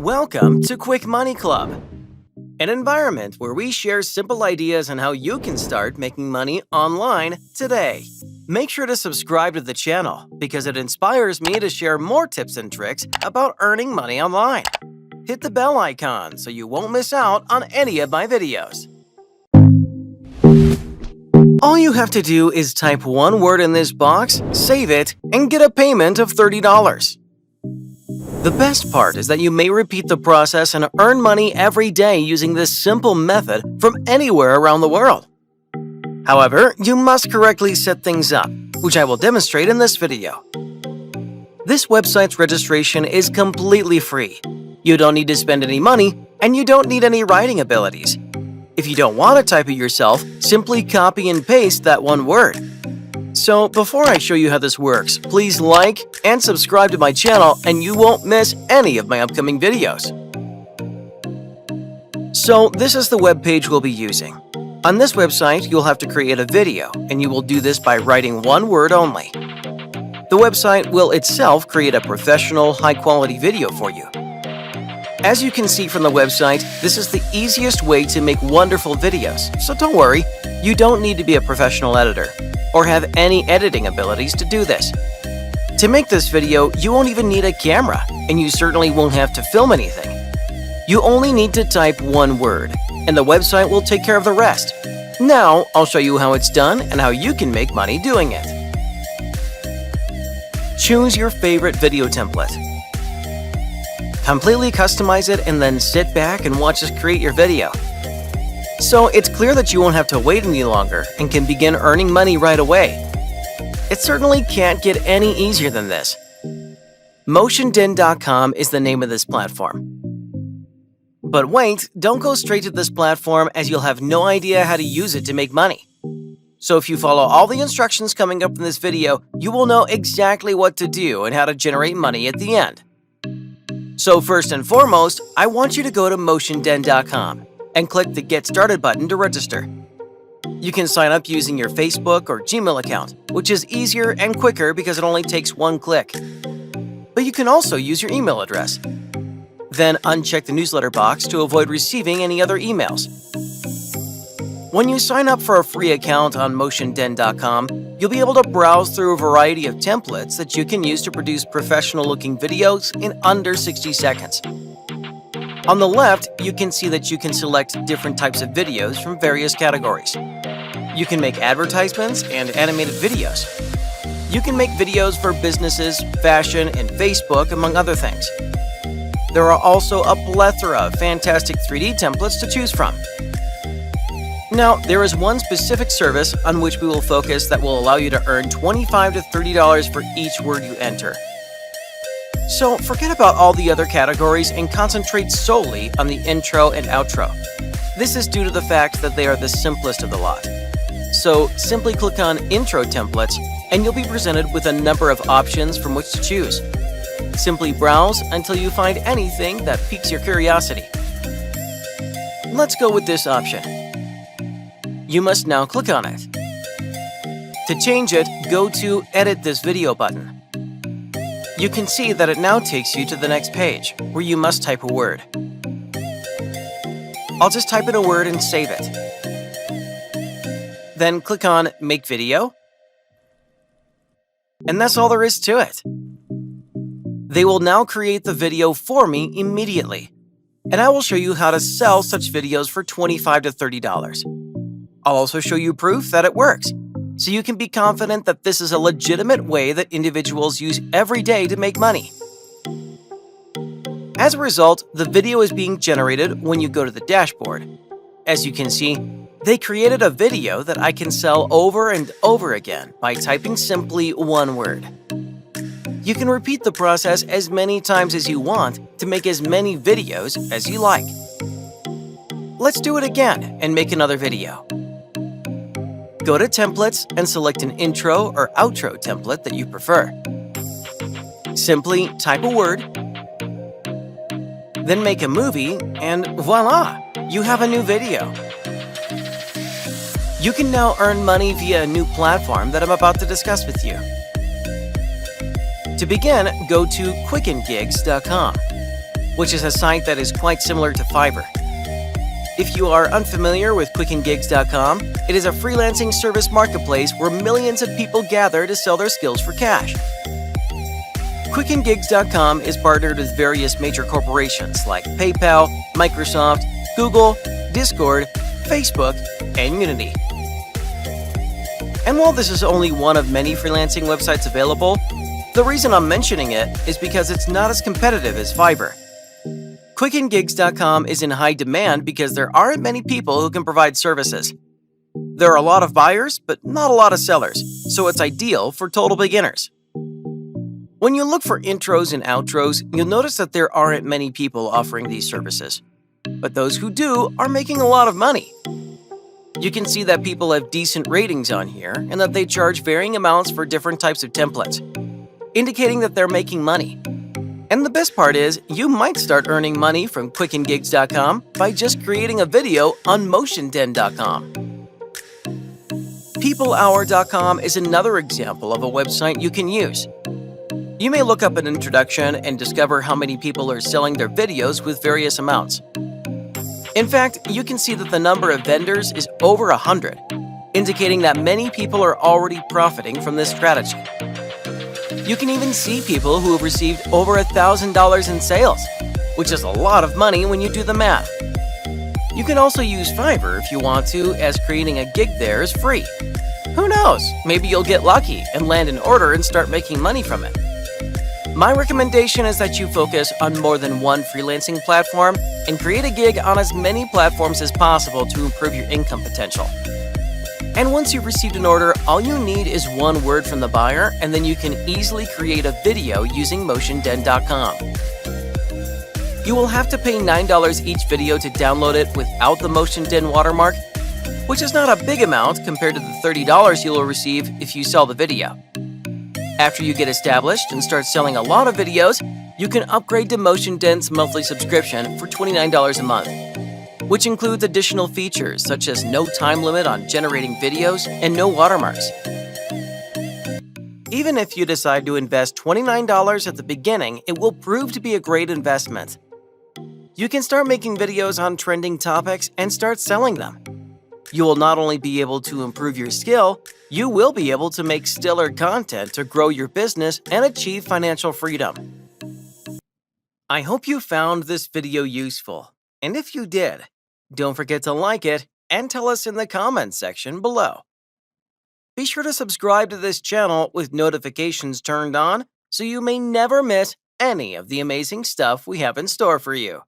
Welcome to Quick Money Club, an environment where we share simple ideas on how you can start making money online today. Make sure to subscribe to the channel because it inspires me to share more tips and tricks about earning money online. Hit the bell icon so you won't miss out on any of my videos. All you have to do is type one word in this box, save it, and get a payment of $30. The best part is that you may repeat the process and earn money every day using this simple method from anywhere around the world. However, you must correctly set things up, which I will demonstrate in this video. This website's registration is completely free. You don't need to spend any money, and you don't need any writing abilities. If you don't want to type it yourself, simply copy and paste that one word. So before I show you how this works, please like and subscribe to my channel and you won't miss any of my upcoming videos. So this is the web page we'll be using. On this website, you'll have to create a video, and you will do this by writing one word only. The website will itself create a professional, high-quality video for you. As you can see from the website, this is the easiest way to make wonderful videos, so don't worry, you don't need to be a professional editor or have any editing abilities to do this. To make this video, you won't even need a camera, and you certainly won't have to film anything. You only need to type one word, and the website will take care of the rest. Now, I'll show you how it's done and how you can make money doing it. Choose your favorite video template. Completely customize it and then sit back and watch us create your video. So it's clear that you won't have to wait any longer and can begin earning money right away. It certainly can't get any easier than this. MotionDen.com is the name of this platform. But wait, don't go straight to this platform as you'll have no idea how to use it to make money. So if you follow all the instructions coming up in this video, you will know exactly what to do and how to generate money at the end. So first and foremost, I want you to go to MotionDen.com and click the Get Started button to register. You can sign up using your Facebook or Gmail account, which is easier and quicker because it only takes one click. But you can also use your email address. Then uncheck the newsletter box to avoid receiving any other emails. When you sign up for a free account on MotionDen.com, you'll be able to browse through a variety of templates that you can use to produce professional-looking videos in under 60 seconds. On the left, you can see that you can select different types of videos from various categories. You can make advertisements and animated videos. You can make videos for businesses, fashion, and Facebook, among other things. There are also a plethora of fantastic 3D templates to choose from. Now, there is one specific service on which we will focus that will allow you to earn $25 to $30 for each word you enter. So forget about all the other categories and concentrate solely on the intro and outro. This is due to the fact that they are the simplest of the lot. So simply click on Intro Templates and you'll be presented with a number of options from which to choose. Simply browse until you find anything that piques your curiosity. Let's go with this option. You must now click on it. To change it, go to Edit this video button. You can see that it now takes you to the next page, where you must type a word. I'll just type in a word and save it. Then click on Make Video. And that's all there is to it. They will now create the video for me immediately, and I will show you how to sell such videos for $25 to $30. I'll also show you proof that it works, so you can be confident that this is a legitimate way that individuals use every day to make money. As a result, the video is being generated when you go to the dashboard. As you can see, they created a video that I can sell over and over again by typing simply one word. You can repeat the process as many times as you want to make as many videos as you like. Let's do it again and make another video. Go to Templates and select an intro or outro template that you prefer. Simply type a word, then make a movie, and voila! You have a new video. You can now earn money via a new platform that I'm about to discuss with you. To begin, go to quickmoney.com. which is a site that is quite similar to Fiverr. If you are unfamiliar with quickmoney.com, it is a freelancing service marketplace where millions of people gather to sell their skills for cash. quickmoney.com is partnered with various major corporations like PayPal, Microsoft, Google, Discord, Facebook, and Unity. And while this is only one of many freelancing websites available, the reason I'm mentioning it is because it's not as competitive as Fiverr. quickmoney.com is in high demand because there aren't many people who can provide services. There are a lot of buyers, but not a lot of sellers, so it's ideal for total beginners. When you look for intros and outros, you'll notice that there aren't many people offering these services. But those who do are making a lot of money. You can see that people have decent ratings on here and that they charge varying amounts for different types of templates, indicating that they're making money. And the best part is, you might start earning money from quickmoney.com by just creating a video on motionden.com. peoplehour.com is another example of a website you can use. You may look up an introduction and discover how many people are selling their videos with various amounts. In fact, you can see that the number of vendors is over 100, indicating that many people are already profiting from this strategy. You can even see people who have received over $1,000 in sales, which is a lot of money when you do the math. You can also use Fiverr if you want to, as creating a gig there is free. Who knows, maybe you'll get lucky and land an order and start making money from it. My recommendation is that you focus on more than one freelancing platform and create a gig on as many platforms as possible to improve your income potential. And once you've received an order, all you need is one word from the buyer, and then you can easily create a video using motionden.com. You will have to pay $9 each video to download it without the MotionDen watermark, which is not a big amount compared to the $30 you will receive if you sell the video. After you get established and start selling a lot of videos, you can upgrade to MotionDen's monthly subscription for $29 a month, which includes additional features such as no time limit on generating videos and no watermarks. Even if you decide to invest $29 at the beginning, it will prove to be a great investment. You can start making videos on trending topics and start selling them. You will not only be able to improve your skill, you will be able to make stellar content to grow your business and achieve financial freedom. I hope you found this video useful, and if you did, don't forget to like it and tell us in the comments section below. Be sure to subscribe to this channel with notifications turned on so you may never miss any of the amazing stuff we have in store for you.